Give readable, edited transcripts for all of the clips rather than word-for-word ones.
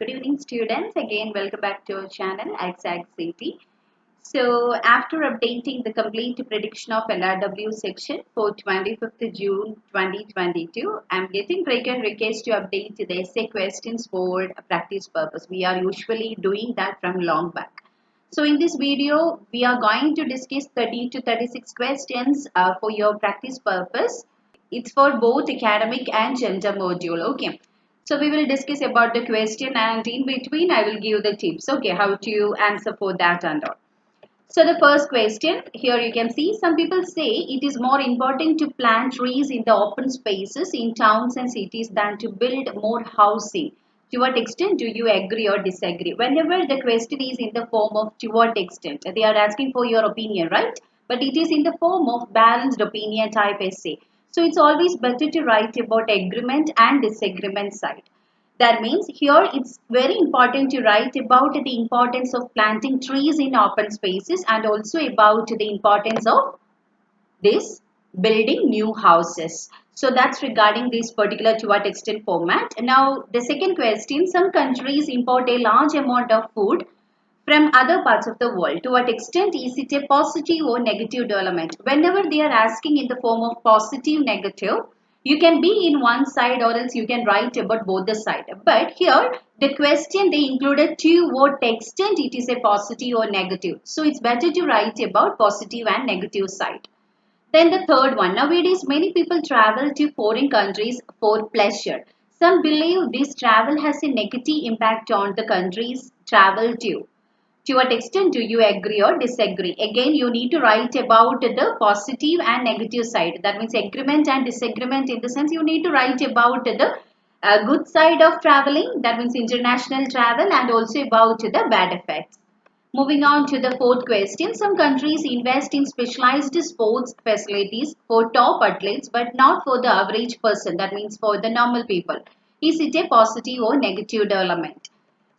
Good evening, students. Again, welcome back to our channel, Ach'z. So, after updating the complete prediction of LRW section for 25th June 2022, I'm getting frequent requests to update the essay questions for practice purpose. We are usually doing that from long back. So, in this video, we are going to discuss 30 to 36 questions for your practice purpose. It's for both academic and gender module. Okay. So we will discuss about the question and in between I will give the tips. Okay, how to answer for that and all. So the first question, here you can see some people say it is more important to plant trees in the open spaces in towns and cities than to build more housing. To what extent do you agree or disagree? Whenever the question is in the form of to what extent, they are asking for your opinion, right? But it is in the form of balanced opinion type essay. So it's always better to write about agreement and disagreement side. That means here it's very important to write about the importance of planting trees in open spaces and also about the importance of this building new houses. So that's regarding this particular to what extent format. Now the second question, some countries import a large amount of food from other parts of the world. To what extent is it a positive or negative development? Whenever they are asking in the form of positive, negative, you can be in one side or else you can write about both the side. But here the question they included to what extent it is a positive or negative. So it's better to write about positive and negative side. Then the third one, nowadays many people travel to foreign countries for pleasure. Some believe this travel has a negative impact on the countries travel to. To what extent do you agree or disagree? Again, you need to write about the positive and negative side. That means agreement and disagreement, in the sense you need to write about the good side of traveling. That means international travel, and also about the bad effects. Moving on to the fourth question. Some countries invest in specialized sports facilities for top athletes but not for the average person. That means for the normal people. Is it a positive or negative development?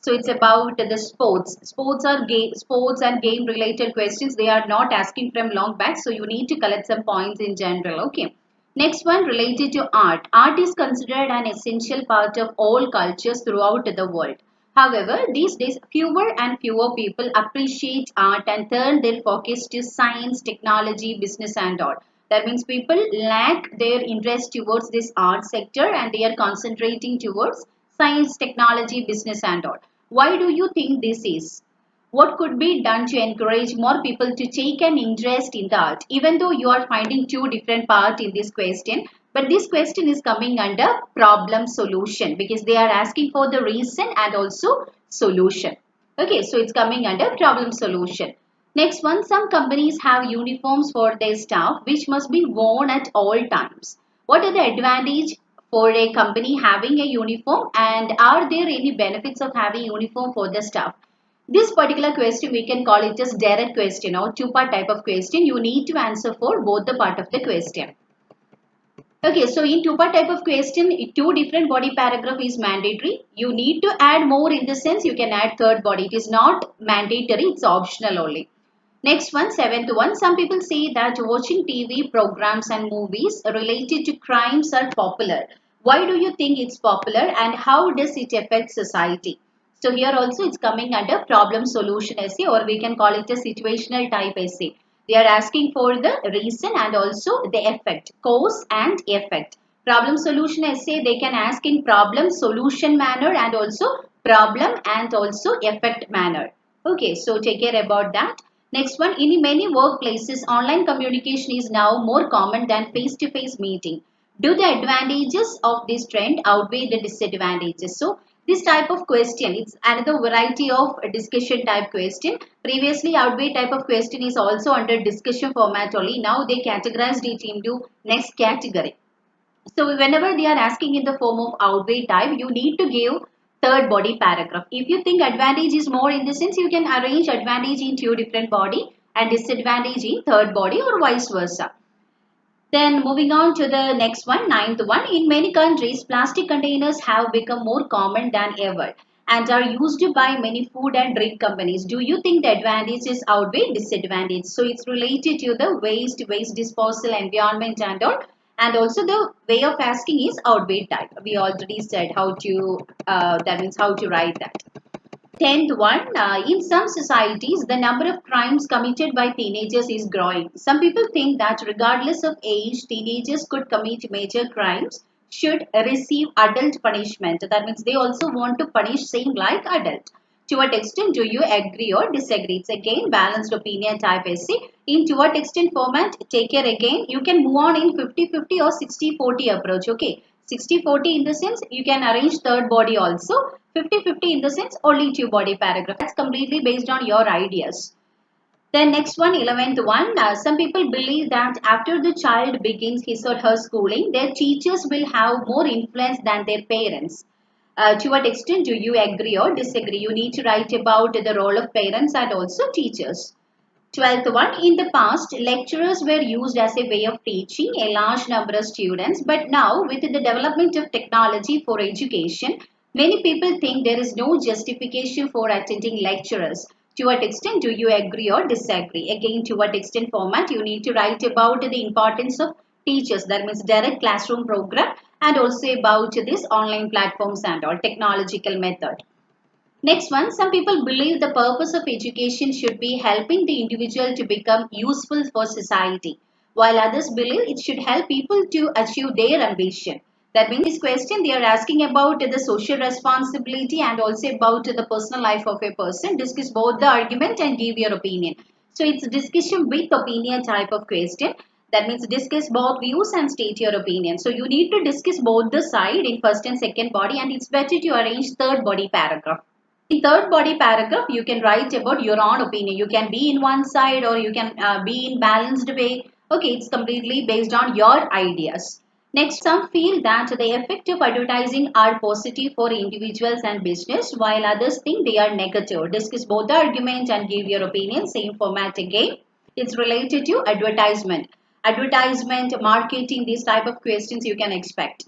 So it's about the sports. Sports and game related questions. They are not asking from long back. So you need to collect some points in general. Okay. Next one related to art. Art is considered an essential part of all cultures throughout the world. However, these days fewer and fewer people appreciate art and turn their focus to science, technology, business and all. That means people lack their interest towards this art sector and they are concentrating towards science, technology, business and all. Why do you think this is? What could be done to encourage more people to take an interest in the art? Even though you are finding two different parts in this question, but this question is coming under problem solution because they are asking for the reason and also solution. Okay, so it's coming under problem solution. Next one, some companies have uniforms for their staff which must be worn at all times. What are the advantage for a company having a uniform, and are there any benefits of having uniform for the staff? This particular question we can call it as direct question or two-part type of question. You need to answer for both the part of the question. Okay, so in two-part type of question, two different body paragraph is mandatory. You need to add more in the sense you can add third body. It is not mandatory, it's optional only. Next one, seventh one. Some people say that watching TV programs and movies related to crimes are popular. Why do you think it's popular and how does it affect society? So here also it's coming under problem solution essay, or we can call it a situational type essay. They are asking for the reason and also the effect, cause and effect. Problem solution essay they can ask in problem solution manner and also problem and also effect manner. Okay, so take care about that. Next one, in many workplaces, online communication is now more common than face-to-face meeting. Do the advantages of this trend outweigh the disadvantages? So this type of question, it's another variety of discussion type question. Previously, outweigh type of question is also under discussion format only. Now they categorized it into next category. So whenever they are asking in the form of outweigh type, you need to give third body paragraph. If you think advantage is more in the sense, you can arrange advantage in two different body and disadvantage in third body or vice versa. Then moving on to the next one, ninth one. In many countries, plastic containers have become more common than ever and are used by many food and drink companies. Do you think the advantages outweigh disadvantages? So it's related to the waste disposal, environment and all. And also the way of asking is outweigh type. We already said how to, that means how to write that. 10th one, in some societies, the number of crimes committed by teenagers is growing. Some people think that regardless of age, teenagers could commit major crimes, should receive adult punishment. That means they also want to punish same like adult. To what extent do you agree or disagree? It's again balanced opinion type essay. In to what extent format, take care again. You can move on in 50-50 or 60-40 approach. Okay. 60-40 in the sense you can arrange third body also. 50-50 in the sense only two body paragraph. That's completely based on your ideas. Then next one, 11th one, some people believe that after the child begins his or her schooling, their teachers will have more influence than their parents. To what extent do you agree or disagree? You need to write about the role of parents and also teachers. 12th one, in the past, lecturers were used as a way of teaching a large number of students, but now with the development of technology for education, many people think there is no justification for attending lecturers. To what extent do you agree or disagree? Again, to what extent format, you need to write about the importance of teachers, that means direct classroom program, and also about this online platforms and all technological method. Next one, some people believe the purpose of education should be helping the individual to become useful for society, while others believe it should help people to achieve their ambition. That means this question they are asking about the social responsibility and also about the personal life of a person. Discuss both the argument and give your opinion. So it's discussion with opinion type of question. That means discuss both views and state your opinion. So you need to discuss both the side in first and second body, and it's better to arrange third body paragraph. In third body paragraph, you can write about your own opinion. You can be in one side or you can be in balanced way. Okay, it's completely based on your ideas. Next, some feel that the effect of advertising are positive for individuals and business, while others think they are negative. Discuss both the arguments and give your opinion. Same format again. It's related to advertisement. Advertisement, marketing, these type of questions you can expect.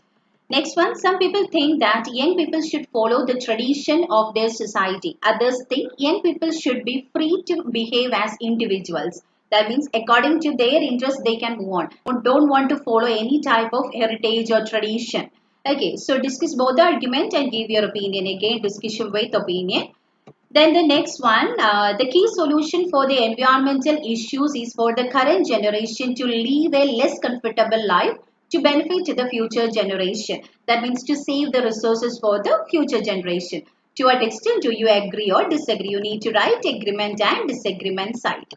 Next one, some people think that young people should follow the tradition of their society. Others think young people should be free to behave as individuals. That means according to their interest, they can move on. Don't want to follow any type of heritage or tradition. Okay, so discuss both the argument and give your opinion. Again, discussion with opinion. Then the next one, the key solution for the environmental issues is for the current generation to live a less comfortable life to benefit the future generation. That means to save the resources for the future generation. To what extent do you agree or disagree? You need to write agreement and disagreement side.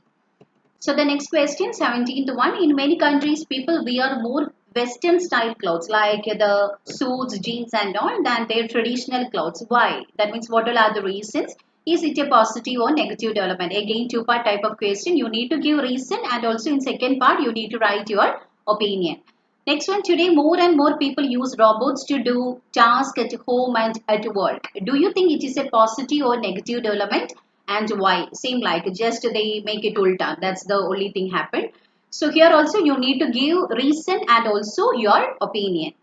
So the next question, 17th one. In many countries, people wear more Western style clothes like the suits, jeans and all than their traditional clothes. Why? That means what all are the reasons? Is it a positive or negative development? Again, two-part type of question. You need to give reason and also in second part, you need to write your opinion. Next one, today more and more people use robots to do tasks at home and at work. Do you think it is a positive or negative development? And why? Same like just they make it ulta. That's the only thing happened. So here also you need to give reason and also your opinion.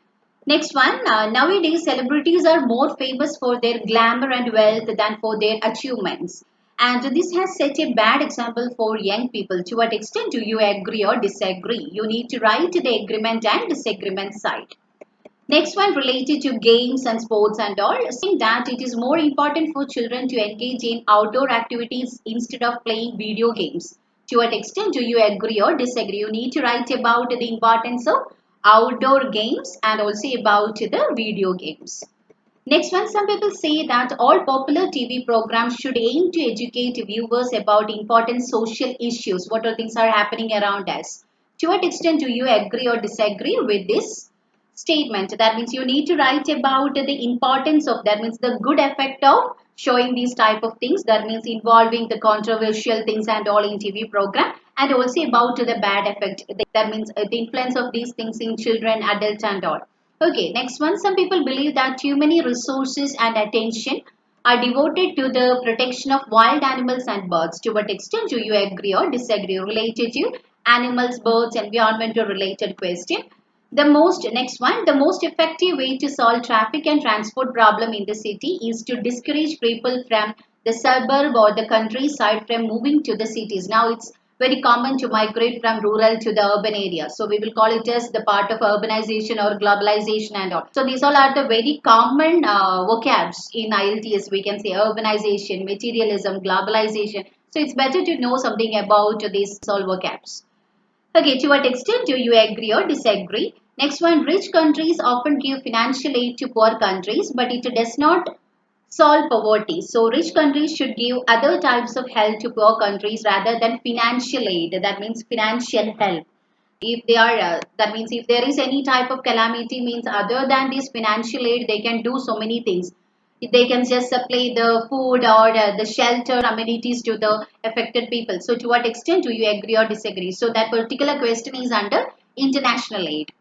Next one, nowadays celebrities are more famous for their glamour and wealth than for their achievements. And this has set a bad example for young people. To what extent do you agree or disagree? You need to write the agreement and disagreement side. Next one related to games and sports and all, saying that it is more important for children to engage in outdoor activities instead of playing video games. To what extent do you agree or disagree? You need to write about the importance of outdoor games and also about the video games. Next one, some people say that all popular TV programs should aim to educate viewers about important social issues. What all things are happening around us? To what extent do you agree or disagree with this statement? That means you need to write about the importance of, that means the good effect of showing these type of things. That means involving the controversial things and all in TV program, and also about the bad effect. That means the influence of these things in children, adults and all. Okay, next one. Some people believe that too many resources and attention are devoted to the protection of wild animals and birds. To what extent do you agree or disagree? Related to animals, birds, environmental related question. The most effective way to solve traffic and transport problem in the city is to discourage people from the suburb or the countryside from moving to the cities. Now it's very common to migrate from rural to the urban area. So we will call it as the part of urbanization or globalization and all. So these all are the very common vocabs in IELTS. We can say urbanization, materialism, globalization. So it's better to know something about these all vocabs. Okay, to what extent do you agree or disagree? Next one, rich countries often give financial aid to poor countries, but it does not solve poverty. So rich countries should give other types of help to poor countries rather than financial aid. That means financial help. If they are, that means if there is any type of calamity, means other than this financial aid, they can do so many things. They can just supply the food or the shelter amenities to the affected people. So to what extent do you agree or disagree? So that particular question is under international aid.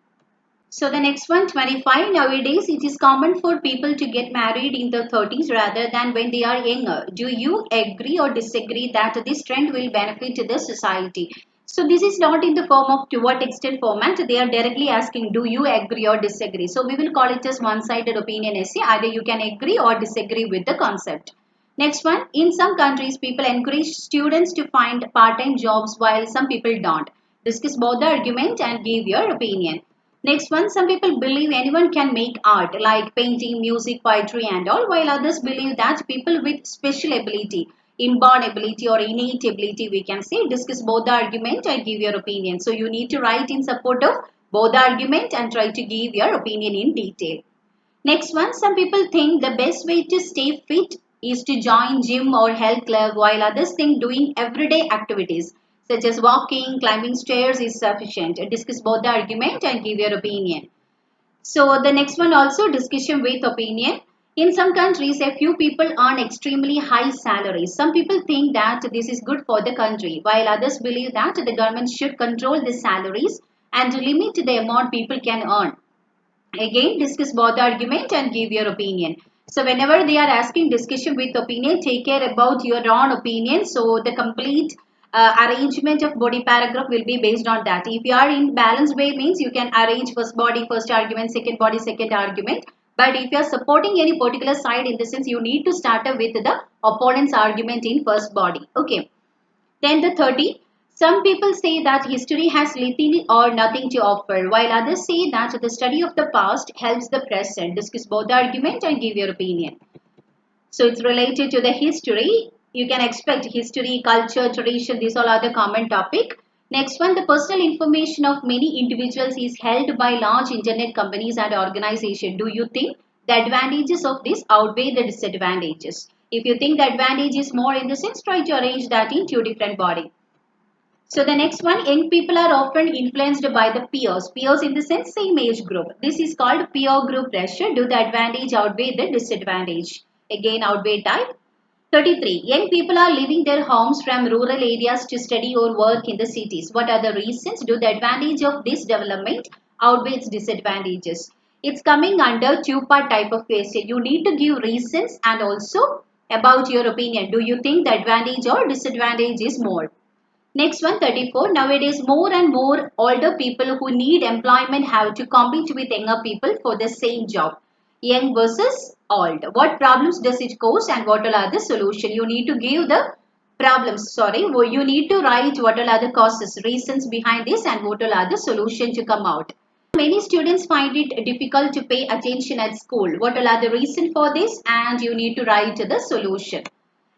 So the next one, 25. Nowadays, it is common for people to get married in the 30s rather than when they are younger. Do you agree or disagree that this trend will benefit the society? So this is not in the form of to what extent format. They are directly asking, do you agree or disagree? So we will call it as one-sided opinion essay. Either you can agree or disagree with the concept. Next one, in some countries, people encourage students to find part-time jobs while some people don't. Discuss both the argument and give your opinion. Next one, some people believe anyone can make art like painting, music, poetry and all, while others believe that people with special ability, inborn ability or innate ability, we can say, discuss both the argument and give your opinion. So you need to write in support of both the argument and try to give your opinion in detail. Next one, some people think the best way to stay fit is to join gym or health club, while others think doing everyday activities such as walking, climbing stairs is sufficient. Discuss both the argument and give your opinion. So the next one also, discussion with opinion. In some countries, a few people earn extremely high salaries. Some people think that this is good for the country, while others believe that the government should control the salaries and limit the amount people can earn. Again, discuss both the argument and give your opinion. So whenever they are asking discussion with opinion, take care about your own opinion. So the complete arrangement of body paragraph will be based on that. If you are in balanced way, means you can arrange first body, first argument, second body, second argument. But if you are supporting any particular side, in the sense you need to start with the opponent's argument in first body. Okay. Then the 30. Some people say that history has little or nothing to offer, while others say that the study of the past helps the present. Discuss both the argument and give your opinion. So it's related to the history. You can expect history, culture, tradition, these all are the common topic. Next one, the personal information of many individuals is held by large internet companies and organizations. Do you think the advantages of this outweigh the disadvantages? If you think the advantage is more, in the sense, try to arrange that in two different body. So the next one, young people are often influenced by the peers. Peers in the sense same age group. This is called peer group pressure. Do the advantage outweigh the disadvantage? Again, outweigh type. 33. Young people are leaving their homes from rural areas to study or work in the cities. What are the reasons? Do the advantage of this development outweigh its disadvantages? It's coming under two-part type of question. You need to give reasons and also about your opinion. Do you think the advantage or disadvantage is more? Next one, 34. Nowadays, more and more older people who need employment have to compete with younger people for the same job. Young versus old. What problems does it cause and what are the solution? You need to give the problems. Sorry, you need to write what are the causes, reasons behind this and what are the solution to come out. Many students find it difficult to pay attention at school. What are the reason for this? And you need to write the solution.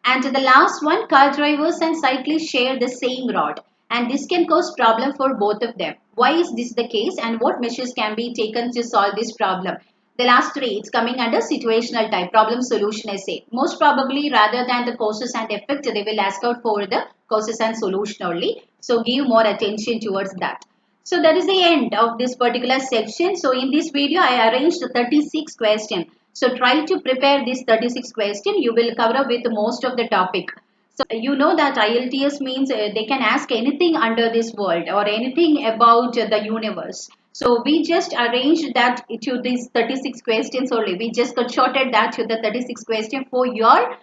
And the last one, car drivers and cyclists share the same road, and this can cause problem for both of them. Why is this the case and what measures can be taken to solve this problem? The last three, it's coming under situational type, problem solution essay. Most probably rather than the causes and effect, they will ask out for the causes and solution only. So give more attention towards that. So that is the end of this particular section. So in this video, I arranged 36 questions. So try to prepare this 36 question. You will cover up with most of the topic. So you know that IELTS means they can ask anything under this world or anything about the universe. So we just arranged that to these 36 questions only. We just got shorted that to the 36 question for your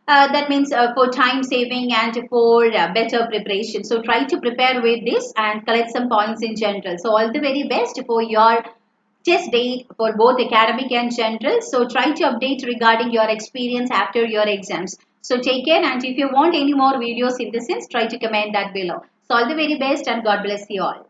that means for time saving and for better preparation. So try to prepare with this and collect some points in general. So all the very best for your test date for both academic and general. So try to update regarding your experience after your exams. So take care, and if you want any more videos in this sense, try to comment that below. So all the very best and God bless you all.